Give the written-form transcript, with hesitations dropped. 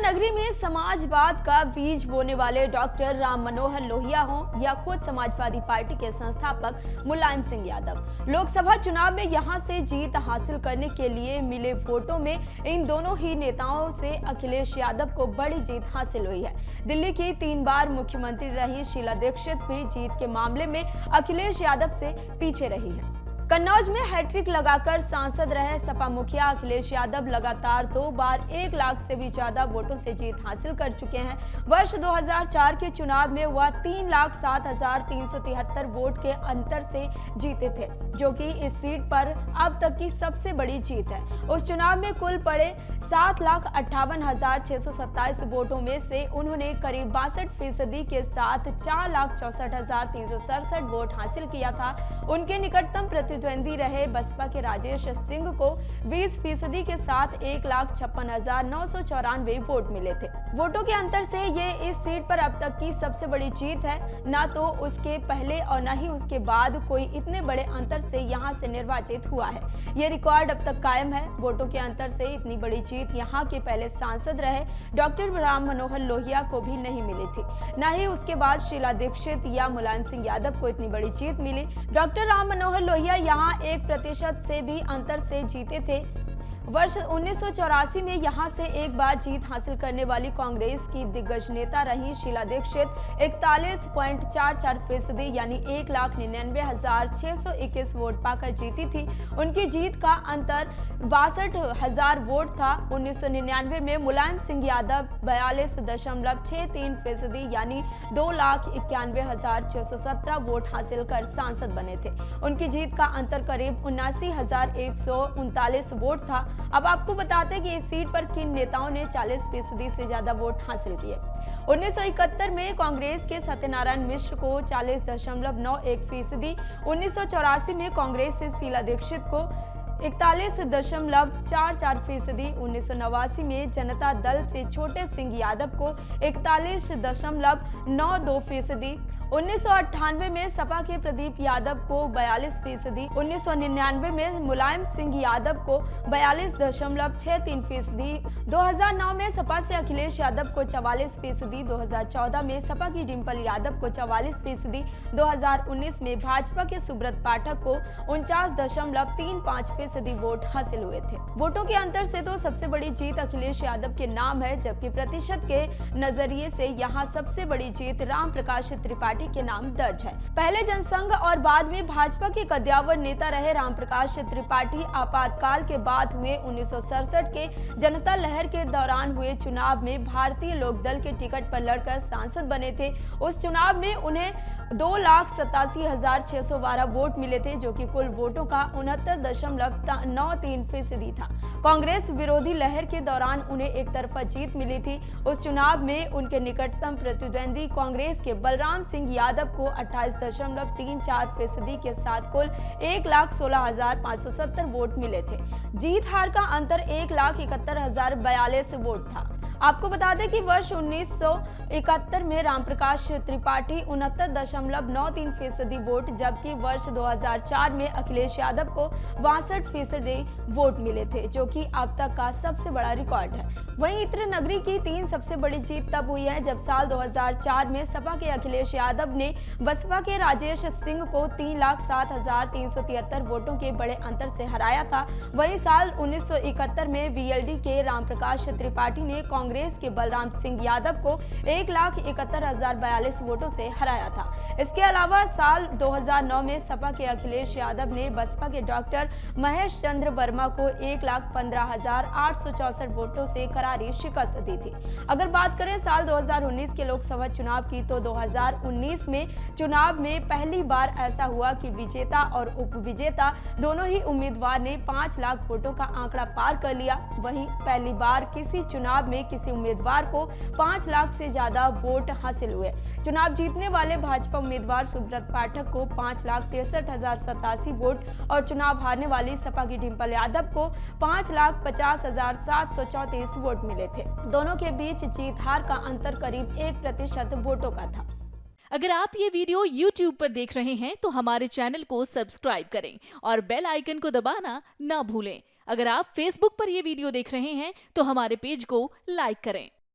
नगरी में समाजवाद का बीज बोने वाले डॉक्टर राम मनोहर लोहिया हों या खुद समाजवादी पार्टी के संस्थापक मुलायम सिंह यादव, लोकसभा चुनाव में यहां से जीत हासिल करने के लिए मिले वोटों में इन दोनों ही नेताओं से अखिलेश यादव को बड़ी जीत हासिल हुई है। दिल्ली की 3 बार मुख्यमंत्री रही शीला दीक्षित भी जीत के मामले में अखिलेश यादव से पीछे रही है। कन्नौज में हैट्रिक लगाकर सांसद रहे सपा मुखिया अखिलेश यादव लगातार 2 बार 1 लाख से भी ज्यादा वोटों से जीत हासिल कर चुके हैं। वर्ष 2004 के चुनाव में वह 3,07,373 वोट के अंतर से जीते थे, जो कि इस सीट पर अब तक की सबसे बड़ी जीत है। उस चुनाव में कुल पड़े 7,58,627 वोटों में से उन्होंने करीब 62% के साथ 4,64,367 वोट हासिल किया था। उनके निकटतम प्रतिद्वंदी रहे बसपा के राजेश सिंह को 20% के साथ 1,56,994 वोट मिले थे। वोटों के अंतर से ये इस सीट पर अब तक की सबसे बड़ी जीत है। न तो उसके पहले और न ही उसके बाद कोई इतने बड़े अंतर से यहां से निर्वाचित हुआ है। ये रिकॉर्ड अब तक कायम है। वोटों के अंतर से इतनी बड़ी जीत यहां के पहले सांसद रहे डॉक्टर राम मनोहर लोहिया को भी नहीं मिली थी। न ही उसके बाद शीला दीक्षित या मुलायम सिंह यादव को इतनी बड़ी जीत मिली। डॉक्टर राम मनोहर लोहिया यहाँ 1% से भी अंतर से जीते थे। वर्ष 1984 में यहां से एक बार जीत हासिल करने वाली कांग्रेस की दिग्गज नेता रही शीला दीक्षित 41.44% यानी 1,99,621 वोट पाकर जीती थी। उनकी जीत का अंतर 62,000 वोट था। 1999 में मुलायम सिंह यादव 42.63% यानी 2,91,617 वोट हासिल कर सांसद बने थे। उनकी जीत का अंतर करीब 79,139 वोट था। अब आपको बताते हैं कि इस सीट पर किन नेताओं ने 40% से ज्यादा वोट हासिल किए। 1971 में कांग्रेस के सत्यनारायण मिश्र को 40.91%, 1984 में कांग्रेस से शीला दीक्षित को 41.44%, 1989 में जनता दल से छोटे सिंह यादव को 41.92%, 1998 में सपा के प्रदीप यादव को 42%, 1999 में मुलायम सिंह यादव को 42.63%, 2009 में सपा से अखिलेश यादव को 44%, 2014 में सपा की डिंपल यादव को 44%, 2019 में भाजपा के सुब्रत पाठक को 49.35% वोट हासिल हुए थे। वोटों के अंतर से तो सबसे बड़ी जीत अखिलेश यादव के नाम है, जबकि प्रतिशत के नजरिए से यहाँ सबसे बड़ी जीत राम प्रकाश त्रिपाठी के नाम दर्ज है। पहले जनसंघ और बाद में भाजपा के कद्दावर नेता रहे रामप्रकाश त्रिपाठी आपातकाल के बाद हुए 1967 के जनता लहर के दौरान हुए चुनाव में भारतीय लोकदल के टिकट पर लड़कर सांसद बने थे। उस चुनाव में उन्हें 2,87,612 वोट मिले थे, जो कि कुल वोटों का 69.93% था। कांग्रेस विरोधी लहर के दौरान उन्हें एक तरफा जीत मिली थी। उस चुनाव में उनके निकटतम प्रतिद्वंदी कांग्रेस के बलराम सिंह यादव को 28.34% के साथ कुल 1,16,570 वोट मिले थे। जीत हार का अंतर 1,71,042 वोट था। आपको बता दें कि वर्ष 1971 में रामप्रकाश त्रिपाठी 69.93% वोट, जबकि वर्ष 2004 में अखिलेश यादव को 62% वोट मिले थे, जो कि अब तक का सबसे बड़ा रिकॉर्ड है। वहीं इत्र नगरी की 3 सबसे बड़ी जीत तब हुई है जब साल 2004 में सपा के अखिलेश यादव ने बसपा के राजेश सिंह को 3,07,373 वोटों के बड़े अंतर से हराया था। वहीं साल 1971 में वीएलडी के रामप्रकाश त्रिपाठी ने कांग्रेस के बलराम सिंह यादव को 1,71,042 वोटों से हराया था। इसके अलावा साल 2009 में सपा के अखिलेश यादव ने बसपा के डॉक्टर महेश चंद्र वर्मा को 1,15,864 वोटों से करारी शिकस्त दी थी। अगर बात करें साल 2019 के लोकसभा चुनाव की, तो 2019 में चुनाव में पहली बार ऐसा हुआ कि विजेता और उपविजेता दोनों ही उम्मीदवार ने 5 लाख वोटों का आंकड़ा पार कर लिया। वहीं पहली बार किसी चुनाव में किसी उम्मीदवार को 5 लाख से ज्यादा वोट हासिल हुए। चुनाव जीतने वाले भाजपा उम्मीदवार सुब्रत पाठक को 5,63,087 वोट और चुनाव हारने वाली सपा की डिंपल यादव को 5,50,734 वोट मिले थे। दोनों के बीच जीत हार का अंतर करीब 1% वोटों का था। अगर आप ये वीडियो YouTube पर देख रहे हैं तो हमारे चैनल को सब्सक्राइब करें और बेल आइकन को दबाना ना भूलें। अगर आप Facebook पर ये वीडियो देख रहे हैं तो हमारे पेज को लाइक करें।